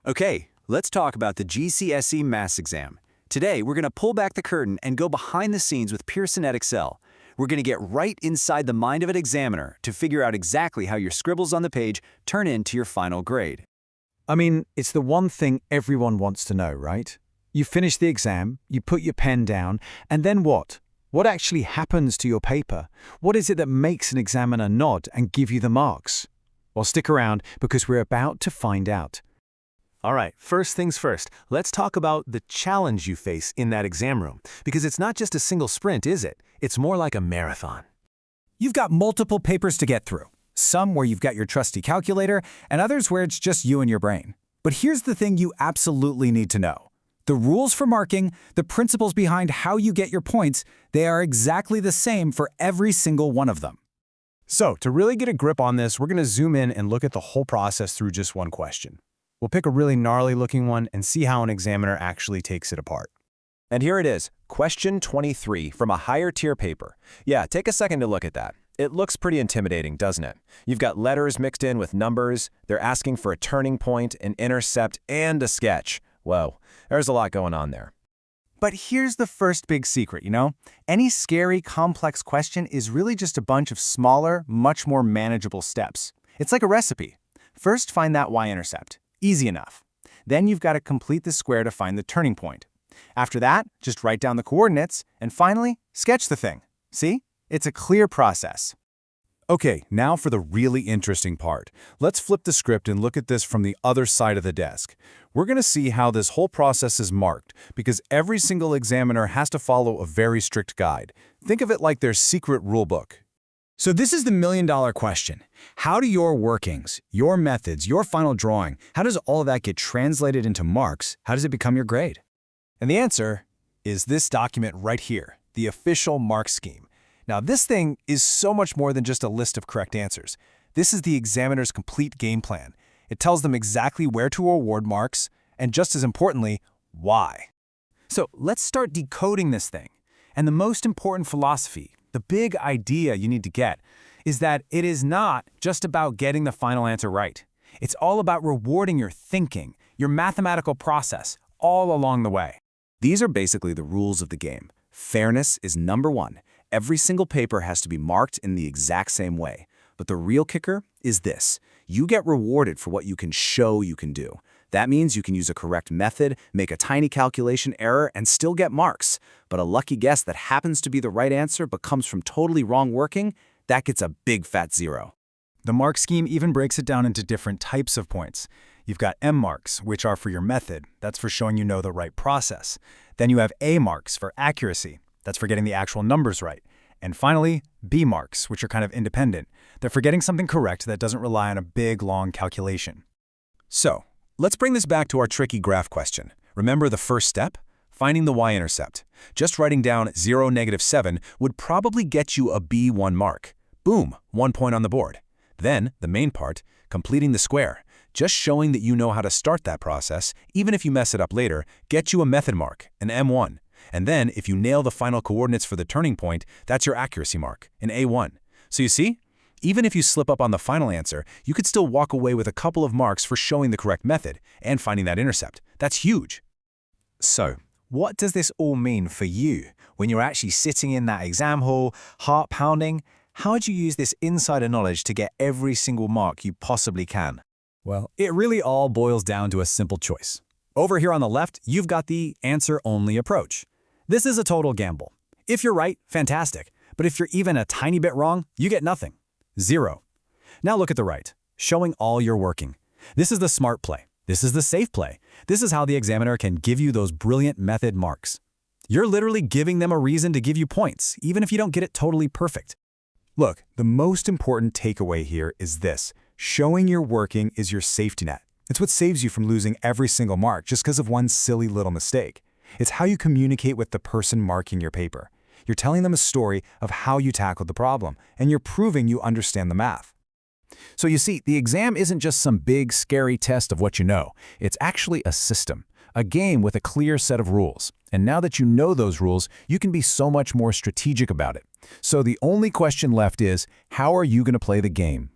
Okay, let's talk about the GCSE Maths exam. Today, we're going to pull back the curtain and go behind the scenes with Pearson Edexcel. We're going to get right inside the mind of an examiner to figure out exactly how your scribbles on the page turn into your final grade. I mean, it's the one thing everyone wants to know, right? You finish the exam, you put your pen down, and then what? What actually happens to your paper? What is it that makes an examiner nod and give you the marks? Well, stick around because we're about to find out. All right, first things first, let's talk about the challenge you face in that exam room, because it's not just a single sprint, is it? It's more like a marathon. You've got multiple papers to get through, some where you've got your trusty calculator, and others where it's just you and your brain. But here's the thing you absolutely need to know. The rules for marking, the principles behind how you get your points, they are exactly the same for every single one of them. So, to really get a grip on this, we're going to zoom in and look at the whole process through just one question. We'll pick a really gnarly looking one and see how an examiner actually takes it apart. And here it is, question 23 from a higher tier paper. Yeah, take a second to look at that. It looks pretty intimidating, doesn't it? You've got letters mixed in with numbers, they're asking for a turning point, an intercept, and a sketch. Whoa, there's a lot going on there. But here's the first big secret, Any scary, complex question is really just a bunch of smaller, much more manageable steps. It's like a recipe. First, find that y-intercept. Easy enough. Then you've got to complete the square to find the turning point. After that, just write down the coordinates, and finally, sketch the thing. See? It's a clear process. Okay, now for the really interesting part. Let's flip the script and look at this from the other side of the desk. We're going to see how this whole process is marked, because every single examiner has to follow a very strict guide. Think of it like their secret rulebook. So this is the million-dollar question. How do your workings, your methods, your final drawing, how does all of that get translated into marks? How does it become your grade? And the answer is this document right here, the official mark scheme. Now, this thing is so much more than just a list of correct answers. This is the examiner's complete game plan. It tells them exactly where to award marks, and just as importantly, why. So let's start decoding this thing. And the most important philosophy, the big idea you need to get, is that it is not just about getting the final answer right. It's all about rewarding your thinking, your mathematical process, all along the way. These are basically the rules of the game. Fairness is number one. Every single paper has to be marked in the exact same way. But the real kicker is this. You get rewarded for what you can show you can do. That means you can use a correct method, make a tiny calculation error, and still get marks. But a lucky guess that happens to be the right answer but comes from totally wrong working, that gets a big fat 0. The mark scheme even breaks it down into different types of points. You've got M marks, which are for your method. That's for showing you know the right process. Then you have A marks for accuracy. That's for getting the actual numbers right. And finally, B marks, which are kind of independent. They're for getting something correct that doesn't rely on a big, long calculation. So, let's bring this back to our tricky graph question. Remember the first step? Finding the y-intercept. Just writing down 0, -7 would probably get you a B1 mark. Boom, 1 point on the board. Then, the main part, completing the square. Just showing that you know how to start that process, even if you mess it up later, gets you a method mark, an M1. And then, if you nail the final coordinates for the turning point, that's your accuracy mark, an A1. So you see? Even if you slip up on the final answer, you could still walk away with a couple of marks for showing the correct method and finding that intercept. That's huge. So, what does this all mean for you when you're actually sitting in that exam hall, heart pounding? How would you use this insider knowledge to get every single mark you possibly can? Well, it really all boils down to a simple choice. Over here on the left, you've got the answer-only approach. This is a total gamble. If you're right, fantastic. But if you're even a tiny bit wrong, you get nothing. 0. Now look at the right, showing all your working. This is the smart play. This is the safe play. This is how the examiner can give you those brilliant method marks. You're literally giving them a reason to give you points, even if you don't get it totally perfect. Look, the most important takeaway here is this. Showing your working is your safety net. It's what saves you from losing every single mark just because of one silly little mistake. It's how you communicate with the person marking your paper. You're telling them a story of how you tackled the problem, and you're proving you understand the math. So you see, the exam isn't just some big, scary test of what you know. It's actually a system, a game with a clear set of rules. And now that you know those rules, you can be so much more strategic about it. So the only question left is, how are you going to play the game?